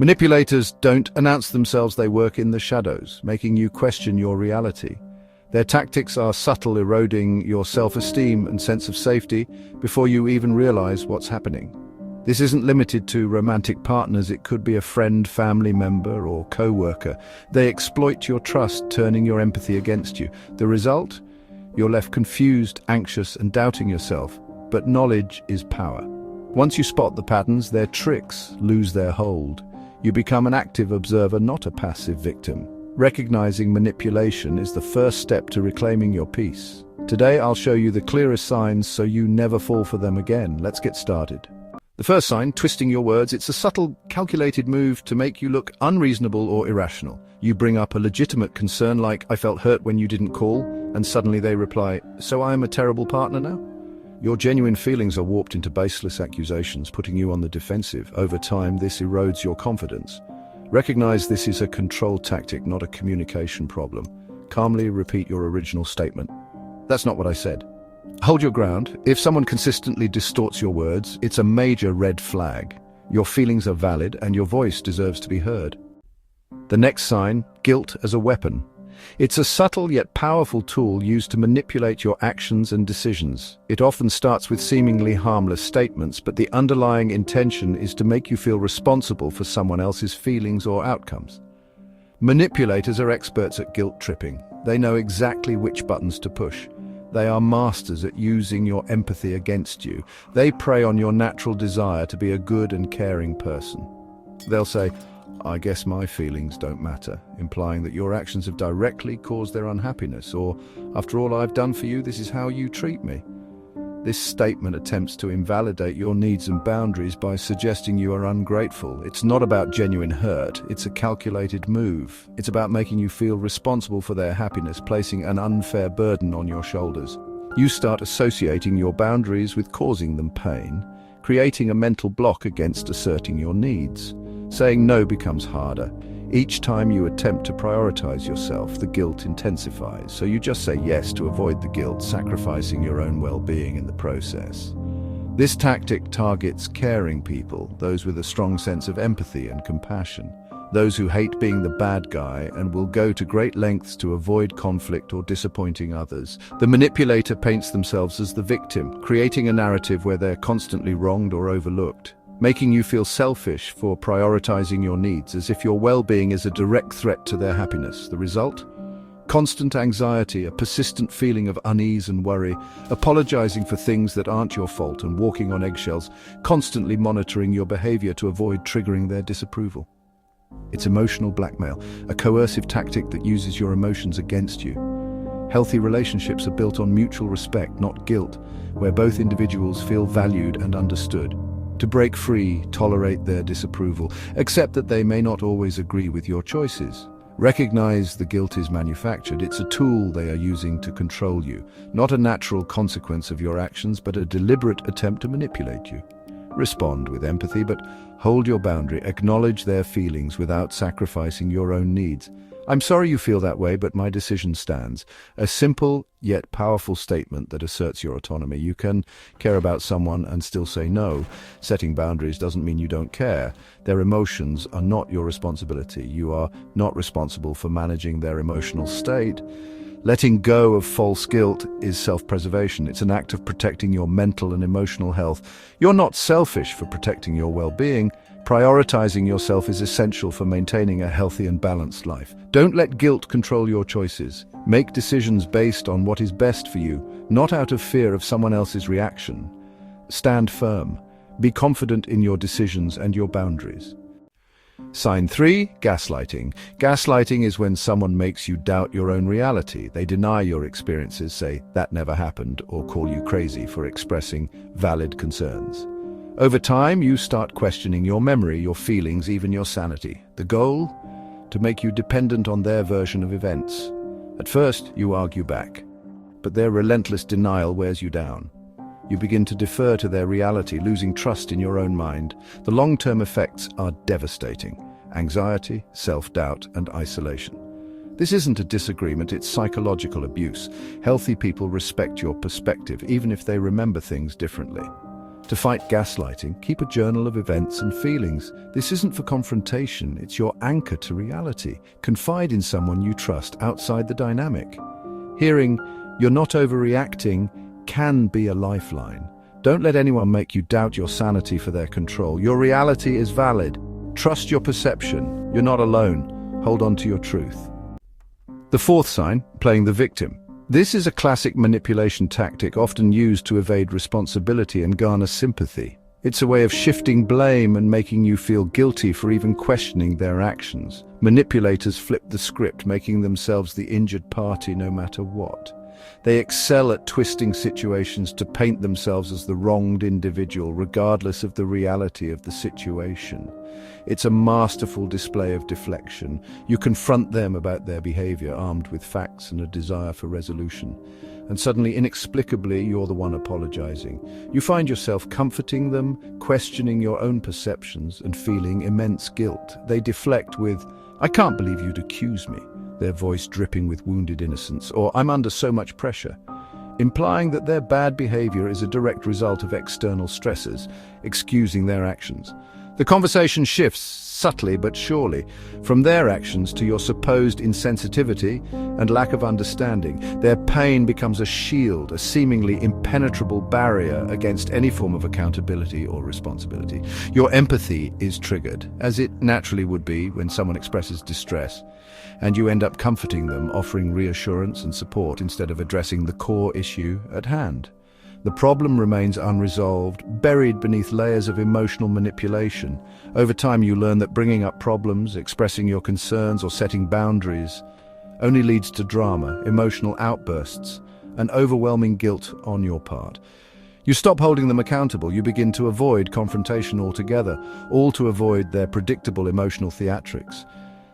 Manipulators don't announce themselves, they work in the shadows, making you question your reality. Their tactics are subtle, eroding your self-esteem and sense of safety before you even realize what's happening. This isn't limited to romantic partners, it could be a friend, family member, or co-worker. They exploit your trust, turning your empathy against you. The result? You're left confused, anxious, and doubting yourself. But knowledge is power. Once you spot the patterns, their tricks lose their hold. You become an active observer, not a passive victim. Recognizing manipulation is the first step to reclaiming your peace. Today, I'll show you the clearest signs so you never fall for them again. Let's get started. The first sign, twisting your words. It's a subtle, calculated move to make you look unreasonable or irrational. You bring up a legitimate concern like, "I felt hurt when you didn't call," and suddenly they reply, "So I am a terrible partner now?" Your genuine feelings are warped into baseless accusations, putting you on the defensive. Over time, this erodes your confidence. Recognize this is a control tactic, not a communication problem. Calmly repeat your original statement. "That's not what I said." Hold your ground. If someone consistently distorts your words, it's a major red flag. Your feelings are valid and your voice deserves to be heard. The next sign, guilt as a weapon. It's a subtle yet powerful tool used to manipulate your actions and decisions. It often starts with seemingly harmless statements, but the underlying intention is to make you feel responsible for someone else's feelings or outcomes. Manipulators are experts at guilt tripping. They know exactly which buttons to push. They are masters at using your empathy against you. They prey on your natural desire to be a good and caring person. They'll say, "I guess my feelings don't matter," implying that your actions have directly caused their unhappiness, or, "After all I've done for you, this is how you treat me." This statement attempts to invalidate your needs and boundaries by suggesting you are ungrateful. It's not about genuine hurt, it's a calculated move. It's about making you feel responsible for their happiness, placing an unfair burden on your shoulders. You start associating your boundaries with causing them pain, creating a mental block against asserting your needs. Saying no becomes harder. Each time you attempt to prioritize yourself, the guilt intensifies, so you just say yes to avoid the guilt, sacrificing your own well-being in the process. This tactic targets caring people, those with a strong sense of empathy and compassion, those who hate being the bad guy and will go to great lengths to avoid conflict or disappointing others. The manipulator paints themselves as the victim, creating a narrative where they're constantly wronged or overlooked, making you feel selfish for prioritizing your needs, as if your well-being is a direct threat to their happiness. The result? Constant anxiety, a persistent feeling of unease and worry, apologizing for things that aren't your fault and walking on eggshells, constantly monitoring your behavior to avoid triggering their disapproval. It's emotional blackmail, a coercive tactic that uses your emotions against you. Healthy relationships are built on mutual respect, not guilt, where both individuals feel valued and understood. To break free, tolerate their disapproval, accept that they may not always agree with your choices. Recognize the guilt is manufactured. It's a tool they are using to control you, not a natural consequence of your actions, but a deliberate attempt to manipulate you. Respond with empathy, but hold your boundary. Acknowledge their feelings without sacrificing your own needs. "I'm sorry you feel that way, but my decision stands." A simple yet powerful statement that asserts your autonomy. You can care about someone and still say no. Setting boundaries doesn't mean you don't care. Their emotions are not your responsibility. You are not responsible for managing their emotional state. Letting go of false guilt is self-preservation. It's an act of protecting your mental and emotional health. You're not selfish for protecting your well-being. Prioritizing yourself is essential for maintaining a healthy and balanced life. Don't let guilt control your choices. Make decisions based on what is best for you, not out of fear of someone else's reaction. Stand firm. Be confident in your decisions and your boundaries. Sign 3, gaslighting. Gaslighting is when someone makes you doubt your own reality. They deny your experiences, say, "That never happened," or call you crazy for expressing valid concerns. Over time, you start questioning your memory, your feelings, even your sanity. The goal? To make you dependent on their version of events. At first, you argue back, but their relentless denial wears you down. You begin to defer to their reality, losing trust in your own mind. The long-term effects are devastating: anxiety, self-doubt, and isolation. This isn't a disagreement, it's psychological abuse. Healthy people respect your perspective, even if they remember things differently. To fight gaslighting, keep a journal of events and feelings. This isn't for confrontation, it's your anchor to reality. Confide in someone you trust outside the dynamic. Hearing, "You're not overreacting," can be a lifeline. Don't let anyone make you doubt your sanity for their control. Your reality is valid. Trust your perception. You're not alone. Hold on to your truth. The fourth sign, playing the victim. This is a classic manipulation tactic often used to evade responsibility and garner sympathy. It's a way of shifting blame and making you feel guilty for even questioning their actions. Manipulators flip the script, making themselves the injured party no matter what. They excel at twisting situations to paint themselves as the wronged individual, regardless of the reality of the situation. It's a masterful display of deflection. You confront them about their behavior, armed with facts and a desire for resolution. And suddenly, inexplicably, you're the one apologizing. You find yourself comforting them, questioning your own perceptions, and feeling immense guilt. They deflect with, "I can't believe you'd accuse me," their voice dripping with wounded innocence, or "I'm under so much pressure," implying that their bad behavior is a direct result of external stressors, excusing their actions. The conversation shifts, subtly but surely, from their actions to your supposed insensitivity and lack of understanding. Their pain becomes a shield, a seemingly impenetrable barrier against any form of accountability or responsibility. Your empathy is triggered, as it naturally would be when someone expresses distress, and you end up comforting them, offering reassurance and support instead of addressing the core issue at hand. The problem remains unresolved, buried beneath layers of emotional manipulation. Over time, you learn that bringing up problems, expressing your concerns, or setting boundaries only leads to drama, emotional outbursts, and overwhelming guilt on your part. You stop holding them accountable. You begin to avoid confrontation altogether, all to avoid their predictable emotional theatrics.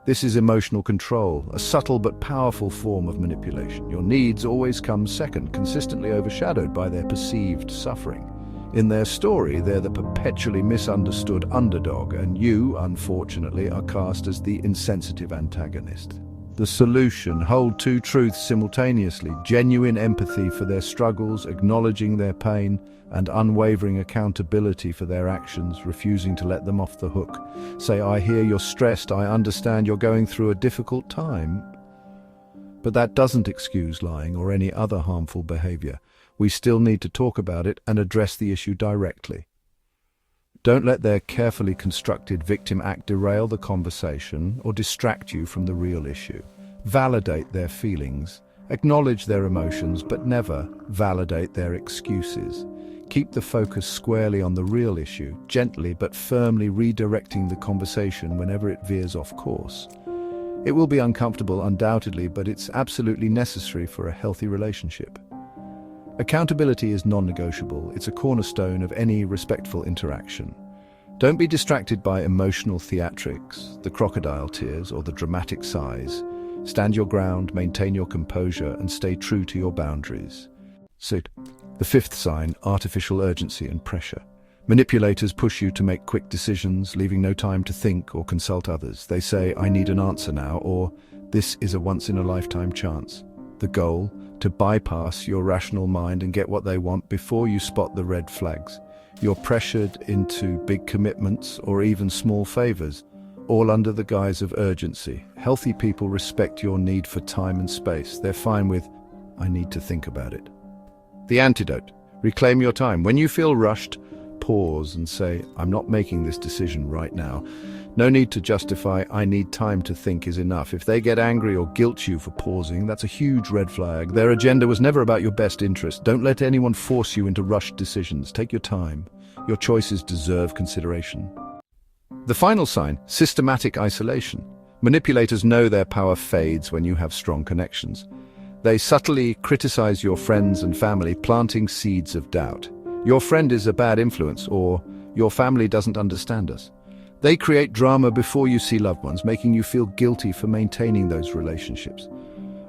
This is emotional control, a subtle but powerful form of manipulation. Your needs always come second, consistently overshadowed by their perceived suffering. In their story, they're the perpetually misunderstood underdog, and you, unfortunately, are cast as the insensitive antagonist. The solution: hold two truths simultaneously: genuine empathy for their struggles, acknowledging their pain, and unwavering accountability for their actions, refusing to let them off the hook. Say, "I hear you're stressed, I understand you're going through a difficult time." But that doesn't excuse lying or any other harmful behavior. We still need to talk about it and address the issue directly. Don't let their carefully constructed victim act derail the conversation or distract you from the real issue. Validate their feelings, acknowledge their emotions, but never validate their excuses. Keep the focus squarely on the real issue, gently but firmly redirecting the conversation whenever it veers off course. It will be uncomfortable, undoubtedly, but it's absolutely necessary for a healthy relationship. Accountability is non-negotiable. It's a cornerstone of any respectful interaction. Don't be distracted by emotional theatrics, the crocodile tears, or the dramatic sighs. Stand your ground, maintain your composure, and stay true to your boundaries. The fifth sign, artificial urgency and pressure. Manipulators push you to make quick decisions, leaving no time to think or consult others. They say, "I need an answer now," or "This is a once-in-a-lifetime chance." The goal: to bypass your rational mind and get what they want before you spot the red flags. You're pressured into big commitments or even small favors, all under the guise of urgency. Healthy people respect your need for time and space. They're fine with, "I need to think about it." The antidote: reclaim your time. When you feel rushed, pause and say, "I'm not making this decision right now." No need to justify "I need time to think" is enough. If they get angry or guilt you for pausing, that's a huge red flag. Their agenda was never about your best interest. Don't let anyone force you into rushed decisions. Take your time. Your choices deserve consideration. The final sign, systematic isolation. Manipulators know their power fades when you have strong connections. They subtly criticize your friends and family, planting seeds of doubt. Your friend is a bad influence, or your family doesn't understand us. They create drama before you see loved ones, making you feel guilty for maintaining those relationships.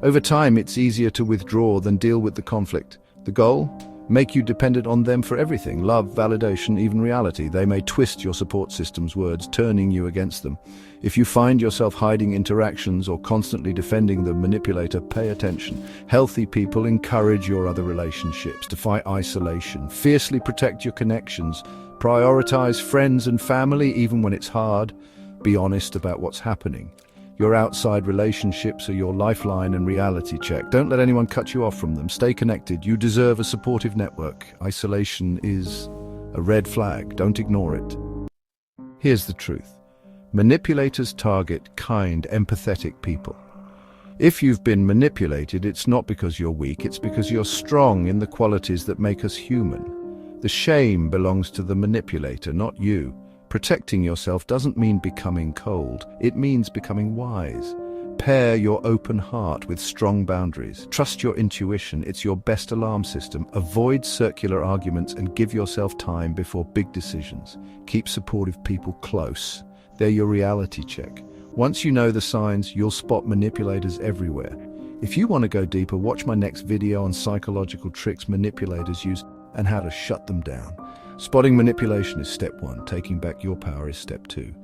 Over time, it's easier to withdraw than deal with the conflict. The goal? make you dependent on them for everything: love, validation, even reality. They may twist your support system's words, turning you against them. If you find yourself hiding interactions or constantly defending the manipulator, pay attention. Healthy people encourage your other relationships, defy isolation, fiercely protect your connections, prioritize friends and family even when it's hard. Be honest about what's happening. Your outside relationships are your lifeline and reality check. Don't let anyone cut you off from them. Stay connected. You deserve a supportive network. Isolation is a red flag. Don't ignore it. Here's the truth. Manipulators target kind, empathetic people. If you've been manipulated, it's not because you're weak, it's because you're strong in the qualities that make us human. The shame belongs to the manipulator, not you. Protecting yourself doesn't mean becoming cold, it means becoming wise. Pair your open heart with strong boundaries. Trust your intuition, it's your best alarm system. Avoid circular arguments and give yourself time before big decisions. Keep supportive people close. They're your reality check. Once you know the signs, you'll spot manipulators everywhere. If you want to go deeper, watch my next video on psychological tricks manipulators use and how to shut them down. Spotting manipulation is step 1. Taking back your power is step 2.